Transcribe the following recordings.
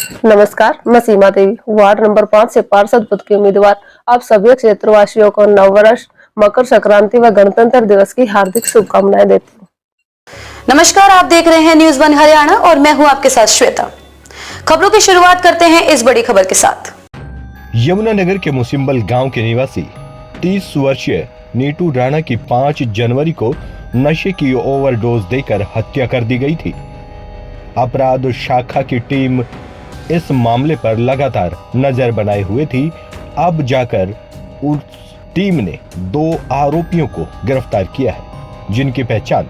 नमस्कार, मैं सीमा देवी, ward number 5 से पार्षद पद की उम्मीदवार। आप सभी क्षेत्रवासियों को नववर्ष, मकर संक्रांति व गणतंत्र दिवस की हार्दिक शुभकामनाएं देती हूँ। नमस्कार, आप देख रहे हैं न्यूज़ 1 हरियाणा और मैं हूं आपके साथ श्वेता। खबरों की शुरुआत करते हैं इस बड़ी खबर के साथ। यमुनानगर के मुसिम्बल गांव के निवासी 30 वर्षीय नीटू राणा की 5 जनवरी को नशे की ओवरडोज देकर हत्या कर दी गई थी। अपराध शाखा की टीम इस मामले पर लगातार नजर बनाए हुए थी। अब जाकर उस टीम ने 2 आरोपियों को गिरफ्तार किया है, जिनकी पहचान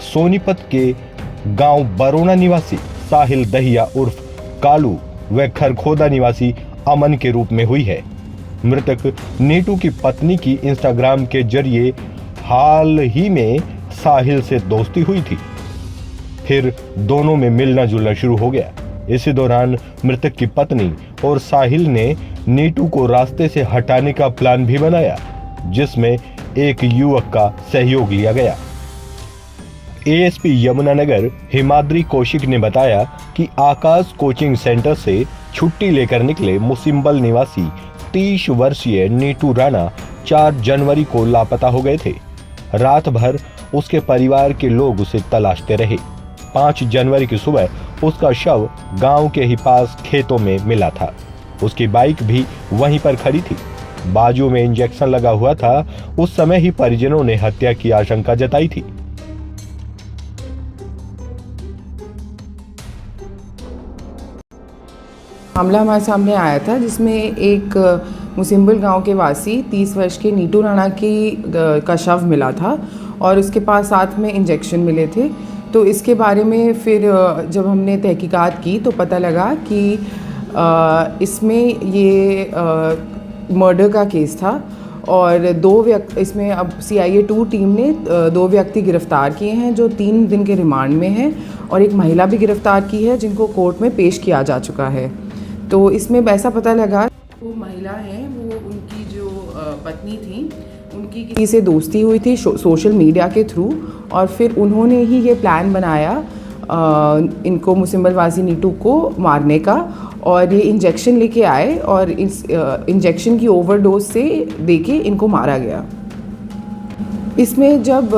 सोनीपत के गांव बरोना निवासी साहिल दहिया उर्फ कालू व खरखोदा निवासी अमन के रूप में हुई है। मृतक नीटू की पत्नी की इंस्टाग्राम के जरिए हाल ही में साहिल से दोस्ती हुई थी, फिर दोनों में मिलना जुलना शुरू हो गया। इसी दौरान मृतक की पत्नी और साहिल ने नीटू को रास्ते से हटाने का प्लान भी बनाया, जिसमें एक युवक का सहयोग लिया गया। एएसपी यमुनानगर हिमाद्री कौशिक ने बताया कि आकाश कोचिंग सेंटर से छुट्टी लेकर निकले मुसिम्बल निवासी 30 वर्षीय नीटू राणा 4 जनवरी को लापता हो गए थे। रात भर उसके परिवार के लोग उसे तलाशते रहे। 5 जनवरी की सुबह उसका शव गांव के ही पास खेतों में मिला था। उसकी बाइक भी वहीं पर खड़ी थी। बाजू में इंजेक्शन लगा हुआ था। उस समय ही परिजनों ने हत्या की आशंका जताई थी। मामला हमारे सामने आया था, जिसमें एक मुसिम्बल गांव के वासी 30 वर्ष के नीटू राणा का शव मिला था और उसके पास साथ में इंजेक्शन मिले थे। तो इसके बारे में फिर जब हमने तहकीकात की तो पता लगा कि इसमें ये मर्डर का केस था और इसमें अब CIA 2 टीम ने 2 व्यक्ति गिरफ्तार किए हैं जो 3 दिन के रिमांड में हैं और एक महिला भी गिरफ्तार की है जिनको कोर्ट में पेश किया जा चुका है। तो इसमें ऐसा पता लगा वो महिला है, वो उनकी जो पत्नी थी, उनकी किसी से दोस्ती हुई थी सोशल मीडिया के थ्रू और फिर उन्होंने ही ये प्लान बनाया इनको मुसिम्बल वासी नीटू को मारने का और ये इंजेक्शन लेके आए और इस इंजेक्शन की ओवरडोज से देके इनको मारा गया। इसमें जब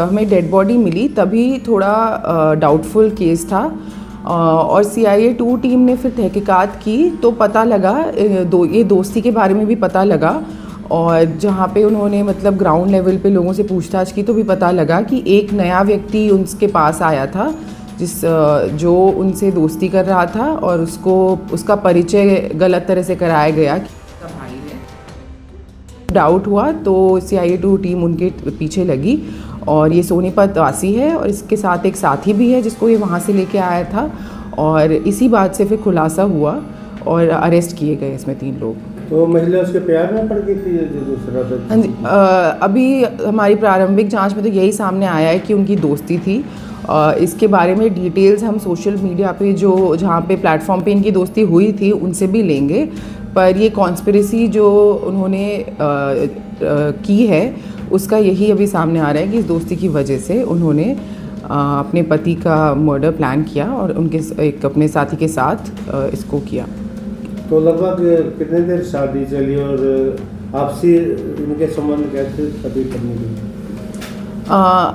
हमें डेड बॉडी मिली तभी थोड़ा डाउटफुल केस था और CIA 2 टीम ने फिर तहकीकात की तो पता लगा ये दोस्ती के बारे में भी पता लगा और जहाँ पे उन्होंने मतलब ग्राउंड लेवल पे लोगों से पूछताछ की तो भी पता लगा कि एक नया व्यक्ति उनके पास आया था जो उनसे दोस्ती कर रहा था और उसका परिचय गलत तरह से कराया गया कि उसका भाई है। डाउट हुआ तो CIA 2 टीम उनके पीछे लगी और ये सोनीपत वासी है और इसके साथ एक साथी भी है जिसको ये वहाँ से लेके आया था और इसी बात से फिर खुलासा हुआ और अरेस्ट किए गए इसमें 3 लोग। तो महिला उसके प्यार में पड़ गई थी जो दूसरा व्यक्ति? हाँ जी, अभी हमारी प्रारंभिक जांच में तो यही सामने आया है कि उनकी दोस्ती थी। इसके बारे में डिटेल्स हम सोशल मीडिया पे जहाँ पे प्लेटफॉर्म पे इनकी दोस्ती हुई थी उनसे भी लेंगे, पर ये कॉन्स्पिरेसी जो उन्होंने की है उसका यही अभी सामने आ रहा है कि इस दोस्ती की वजह से उन्होंने अपने पति का मर्डर प्लान किया और एक अपने साथी के साथ इसको किया। तो लगभग कितने देर शादी चली और आपसी इनके संबंध कैसे कभी करने लगे?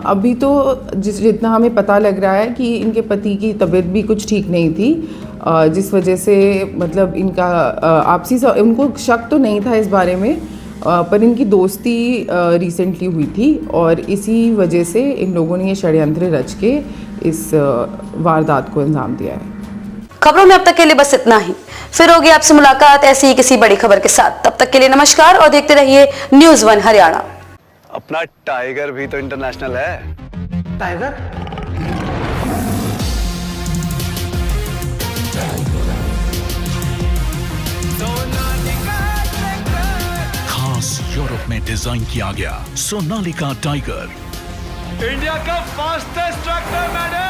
अभी तो जितना हमें पता लग रहा है कि इनके पति की तबीयत भी कुछ ठीक नहीं थी, जिस वजह से मतलब इनका आपसी उनको शक तो नहीं था इस बारे में, पर इनकी दोस्ती रिसेंटली हुई थी और इसी वजह से इन लोगों ने ये षड्यंत्र रच के इस वारदात को अंजाम दिया है। खबरों में अब तक के लिए बस इतना ही। फिर होगी आपसे मुलाकात ऐसी ही किसी बड़ी खबर के साथ। तब तक के लिए नमस्कार और देखते रहिए न्यूज़ 1 हरियाणा। अपना टाइगर भी तो इंटरनेशनल है। टाइगर? खास यूरोप में डिजाइन किया गया सोनालिका टाइगर, इंडिया का फास्टेस्ट ट्रैक्टर मैडे।